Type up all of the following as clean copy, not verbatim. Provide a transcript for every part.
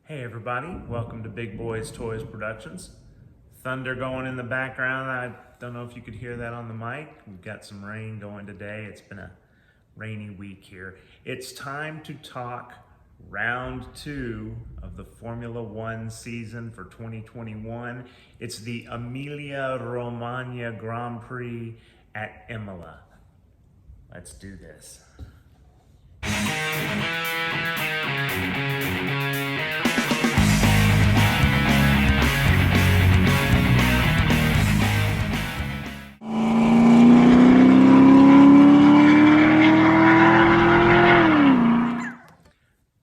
Hey everybody, welcome to Big Boys Toys Productions. Thunder going in the background. I don't know if you could hear that on the mic. We've got some rain going today. It's been a rainy week here. It's time to talk round 2 of the Formula One season for 2021. It's the Emilia Romagna Grand Prix at Imola. Let's do this.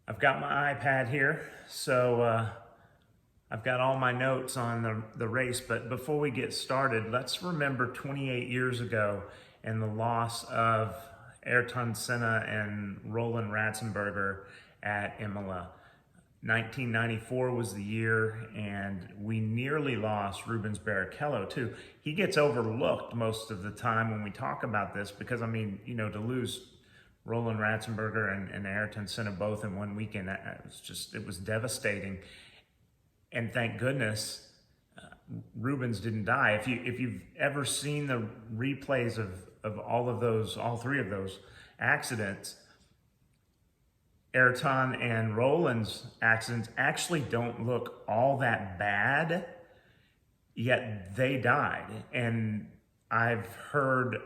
I've got my iPad here, so I've got all my notes on the race, but before we get started, let's remember 28 years ago and the loss of Ayrton Senna and Roland Ratzenberger at Imola. 1994 was the year, and we nearly lost Rubens Barrichello too. He gets overlooked most of the time when we talk about this because, I mean, you know, to lose Roland Ratzenberger and Ayrton Senna both in one weekend, it was devastating. And thank goodness Rubens didn't die. If you've ever seen the replays of all three of those accidents, Ayrton and Roland's accidents actually don't look all that bad, yet they died. And I've heard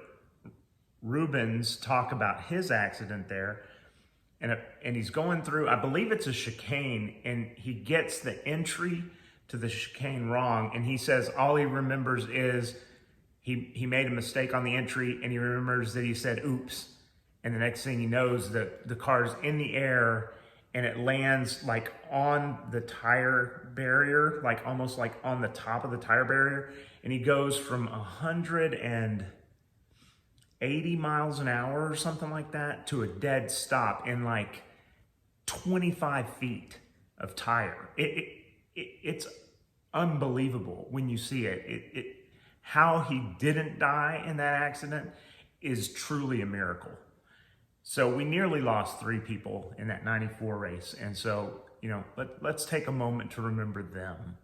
Rubens talk about his accident there, and he's going through, I believe it's a chicane, and he gets the entry to the chicane wrong, and he says all he remembers is he made a mistake on the entry, and he remembers that he said oops, and the next thing he knows that the car's in the air and it lands like on the tire barrier, like almost like on the top of the tire barrier, and he goes from 180 miles an hour or something like that to a dead stop in like 25 feet of tire. It's unbelievable when you see it. How he didn't die in that accident is truly a miracle. So we nearly lost 3 people in that 94 race. And so, you know, let's take a moment to remember them.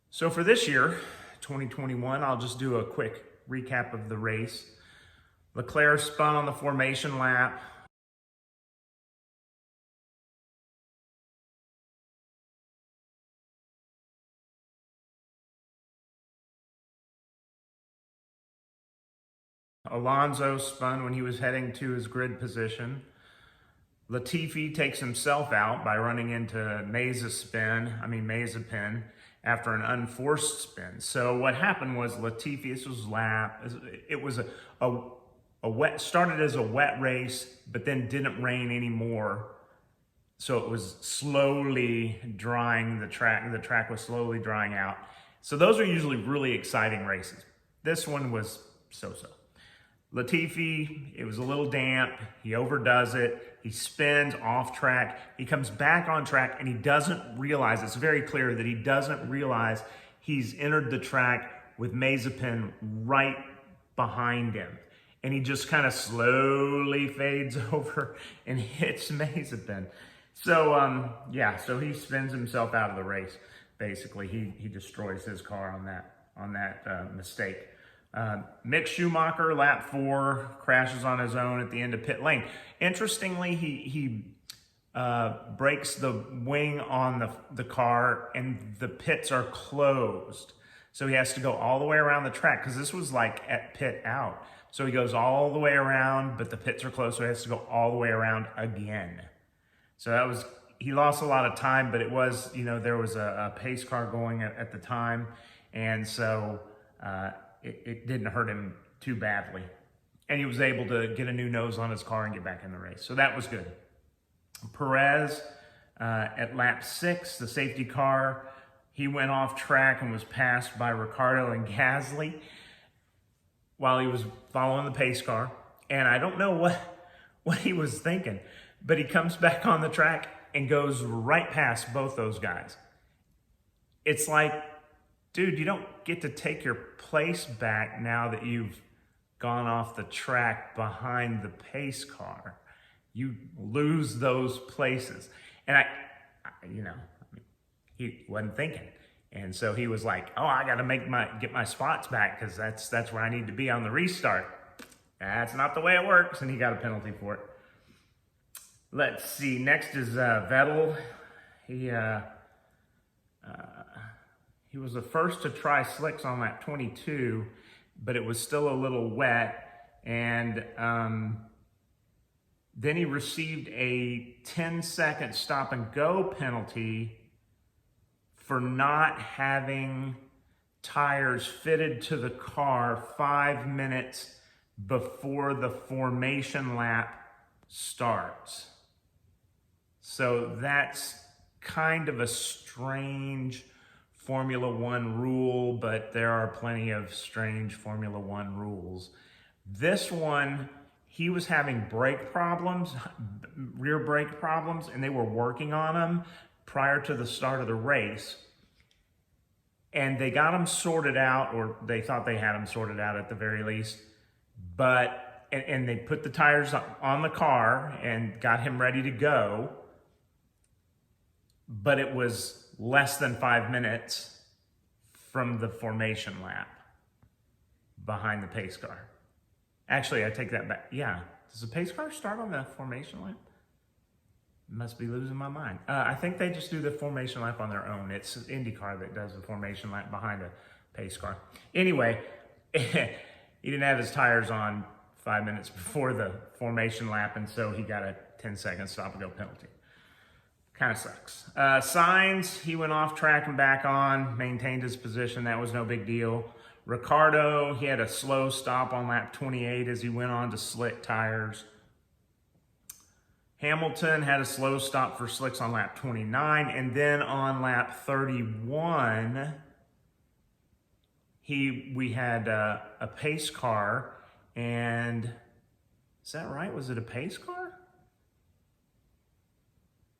So for this year, 2021, I'll just do a quick recap of the race. Leclerc spun on the formation lap. Alonso spun when he was heading to his grid position. Latifi takes himself out by running into Mazepin after an unforced spin. So what happened was Latifi, this was lap, it was started as a wet race, but then didn't rain anymore. So it was slowly drying the track was slowly drying out. So those are usually really exciting races. This one was so-so. Latifi, it was a little damp, he overdoes it, he spins off track, he comes back on track, and he doesn't realize, it's very clear that he doesn't realize he's entered the track with Mazepin right behind him. And he just kind of slowly fades over and hits Mazepin. So, so he spins himself out of the race, basically. He destroys his car on that mistake. Mick Schumacher, lap 4, crashes on his own at the end of pit lane. Interestingly, he breaks the wing on the car, and the pits are closed. So he has to go all the way around the track, because this was like at pit out. So he goes all the way around, but the pits are closed, so he has to go all the way around again. So he lost a lot of time, but it was, you know, there was a pace car going at the time, and so it didn't hurt him too badly. And he was able to get a new nose on his car and get back in the race. So that was good. Perez, at lap 6, the safety car, he went off track and was passed by Ricciardo and Gasly while he was following the pace car. And I don't know what he was thinking, but he comes back on the track and goes right past both those guys. It's like, dude, you don't get to take your place back now that you've gone off the track behind the pace car. You lose those places. And he wasn't thinking. And so he was like, oh, I got to get my spots back because that's where I need to be on the restart. That's not the way it works. And he got a penalty for it. Let's see. Next is Vettel. He was the first to try slicks on lap 22, but it was still a little wet. And then he received a 10-second stop and go penalty for not having tires fitted to the car 5 minutes before the formation lap starts. So that's kind of a strange Formula One rule, but there are plenty of strange Formula One rules. This one, he was having brake problems, rear brake problems, and they were working on them prior to the start of the race. And they got them sorted out, or they thought they had them sorted out at the very least. But, and they put the tires on the car and got him ready to go. But it was less than 5 minutes from the formation lap behind the pace car. Actually, I take that back. Yeah. Does the pace car start on the formation lap? Must be losing my mind. I think they just do the formation lap on their own. It's IndyCar that does the formation lap behind a pace car. Anyway, he didn't have his tires on 5 minutes before the formation lap, and so he got a 10-second stop-and-go penalty. Kind of sucks. Sainz, he went off track and back on, maintained his position. That was no big deal. Ricciardo, he had a slow stop on lap 28 as he went on to slick tires. Hamilton had a slow stop for slicks on lap 29, and then on lap 31, we had a pace car, and is that right? Was it a pace car?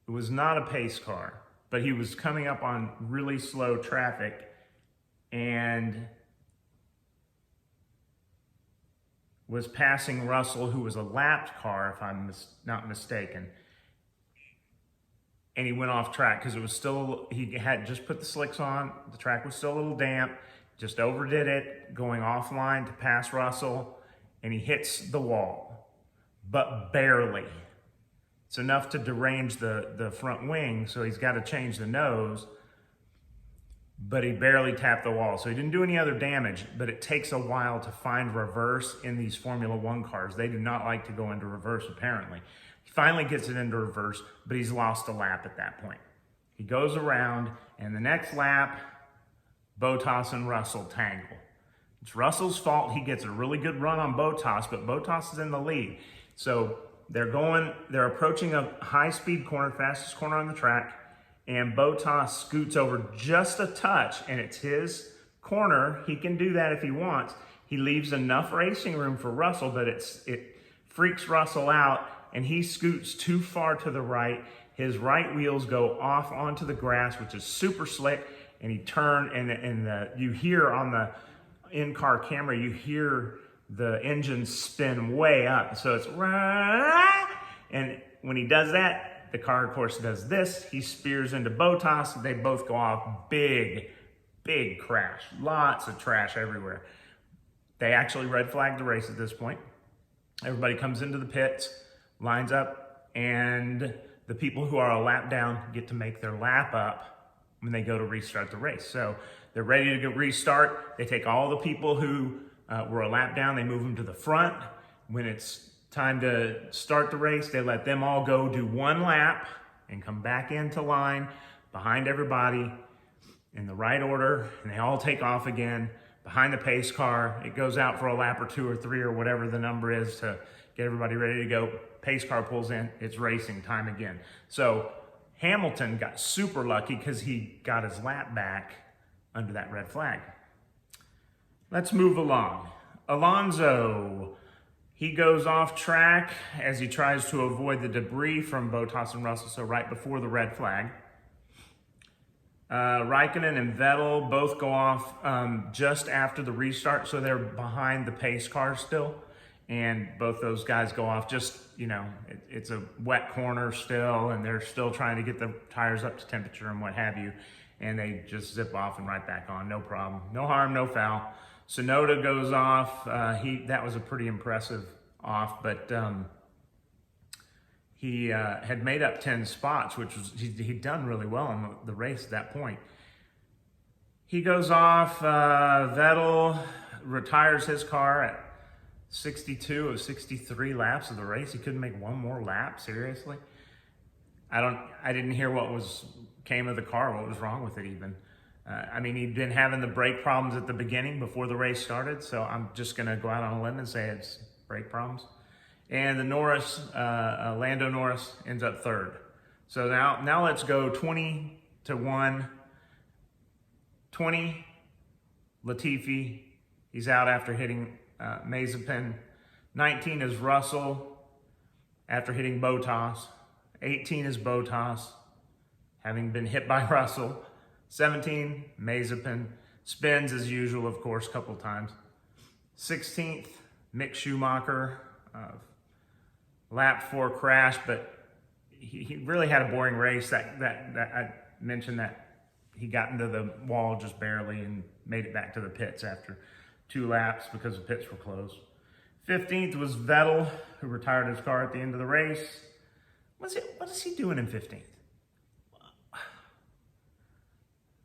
It was not a pace car, but he was coming up on really slow traffic and was passing Russell, who was a lapped car, if I'm not mistaken. And he went off track because it was still, he had just put the slicks on. The track was still a little damp, just overdid it, going offline to pass Russell, and he hits the wall, but barely. It's enough to derange the front wing, so he's got to change the nose, but he barely tapped the wall. So he didn't do any other damage, but it takes a while to find reverse in these Formula One cars. They do not like to go into reverse, apparently. He finally gets it into reverse, but he's lost a lap at that point. He goes around, and the next lap, Bottas and Russell tangle. It's Russell's fault. He gets a really good run on Bottas, but Bottas is in the lead. So they're approaching a high-speed corner, fastest corner on the track, and Bottas scoots over just a touch, and it's his corner. He can do that if he wants. He leaves enough racing room for Russell, but it freaks Russell out, and he scoots too far to the right. His right wheels go off onto the grass, which is super slick, and he turned, and you hear on the in-car camera, you hear the engine spin way up. So it's, and when he does that, the car, of course, does this. He spears into Bottas. They both go off. Big, big crash. Lots of trash everywhere. They actually red flagged the race at this point. Everybody comes into the pits, lines up, and the people who are a lap down get to make their lap up when they go to restart the race. So they're ready to go restart. They take all the people who were a lap down, they move them to the front. When it's time to start the race, they let them all go do one lap and come back into line behind everybody in the right order, and they all take off again behind the pace car. It goes out for a lap or 2 or 3 or whatever the number is to get everybody ready to go. Pace car pulls in, it's racing time again. So Hamilton got super lucky because he got his lap back under that red flag. Let's move along. Alonso, he goes off track as he tries to avoid the debris from Bottas and Russell, so right before the red flag. Raikkonen and Vettel both go off just after the restart, so they're behind the pace car still. And both those guys go off just, it's a wet corner still, and they're still trying to get the tires up to temperature and what have you. And they just zip off and right back on, no problem. No harm, no foul. Tsunoda goes off. That was a pretty impressive off, but he had made up 10 spots, which was, he'd done really well in the race at that point. He goes off. Vettel retires his car at 62 of 63 laps of the race. He couldn't make one more lap, seriously. I didn't hear what came of the car, what was wrong with it even. He'd been having the brake problems at the beginning before the race started, so I'm just gonna go out on a limb and say it's brake problems. And the Lando Norris ends up third. So now let's go 20-1. 20, Latifi, he's out after hitting Mazepin. 19 is Russell after hitting Bottas. 18 is Bottas, having been hit by Russell. 17, Mazepin. Spins as usual, of course, a couple times. 16th, Mick Schumacher. Lap 4 crash, but he really had a boring race. That I mentioned that he got into the wall just barely and made it back to the pits after 2 laps because the pits were closed. 15th was Vettel, who retired his car at the end of the race. What is he doing in 15th?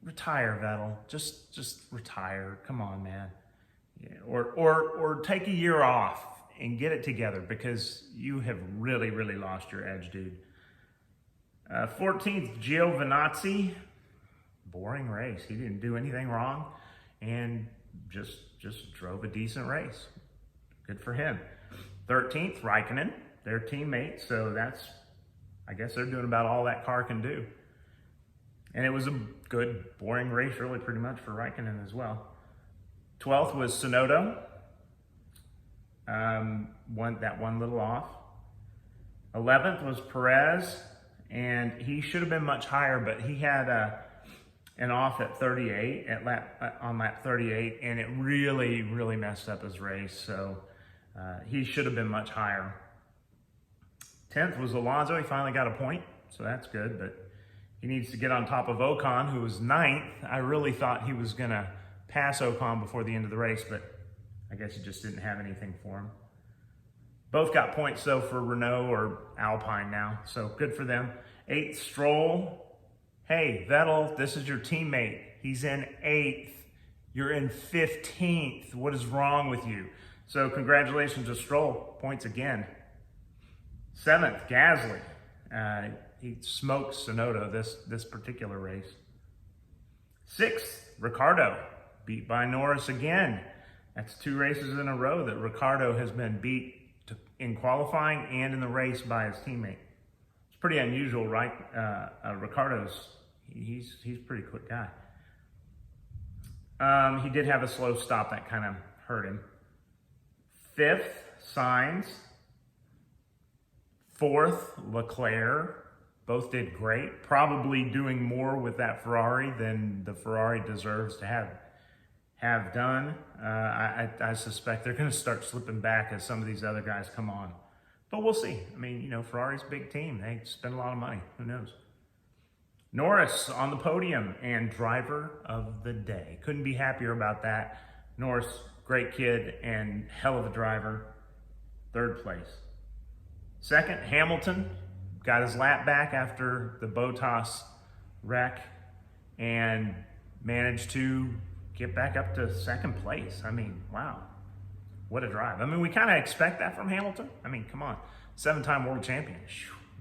Retire, Vettel. Just retire. Come on, man. Yeah. Or take a year off and get it together, because you have really, really lost your edge, dude. 14th, Giovinazzi. Boring race. He didn't do anything wrong and just drove a decent race. Good for him. 13th, Raikkonen, their teammate. So I guess they're doing about all that car can do. And it was a good, boring race, really, pretty much for Raikkonen as well. 12th was Tsunoda. One little off. 11th was Perez, and he should have been much higher, but he had an off at 38 on lap 38, and it really, really messed up his race. So he should have been much higher. 10th was Alonso. He finally got a point, so that's good, but he needs to get on top of Ocon, who was 9th. I really thought he was gonna pass Ocon before the end of the race, but I guess he just didn't have anything for him. Both got points, though, for Renault or Alpine now, so good for them. 8th, Stroll. Hey, Vettel, this is your teammate. He's in 8th. You're in 15th. What is wrong with you? So congratulations to Stroll. Points again. 7th, Gasly. He smoked Tsunoda this particular race. 6th, Ricciardo. Beat by Norris again. That's 2 races in a row that Ricciardo has been beat in qualifying and in the race by his teammate. It's pretty unusual, right? Ricciardo's, he's a pretty quick guy. He did have a slow stop that kind of hurt him. 5th, Sainz. 4th, Leclerc. Both did great. Probably doing more with that Ferrari than the Ferrari deserves to have done. I suspect they're going to start slipping back as some of these other guys come on. But we'll see. Ferrari's a big team. They spend a lot of money. Who knows? Norris on the podium and driver of the day. Couldn't be happier about that. Norris, great kid and hell of a driver. 3rd place. 2nd, Hamilton. Got his lap back after the Bottas wreck and managed to get back up to 2nd place. Wow. What a drive. We kind of expect that from Hamilton. Come on. 7-time world champion.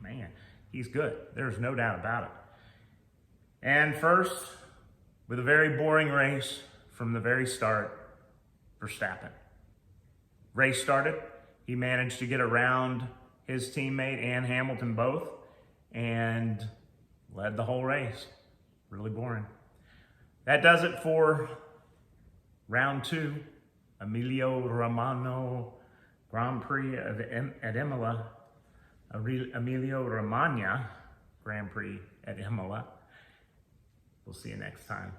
Man, he's good. There's no doubt about it. And first, with a very boring race from the very start, Verstappen. Race started. He managed to get around his teammate and Hamilton both and led the whole race. Really boring. That does it for round 2, Emilia Romagna Grand Prix at Imola. Emilia Romagna Grand Prix at Imola. We'll see you next time.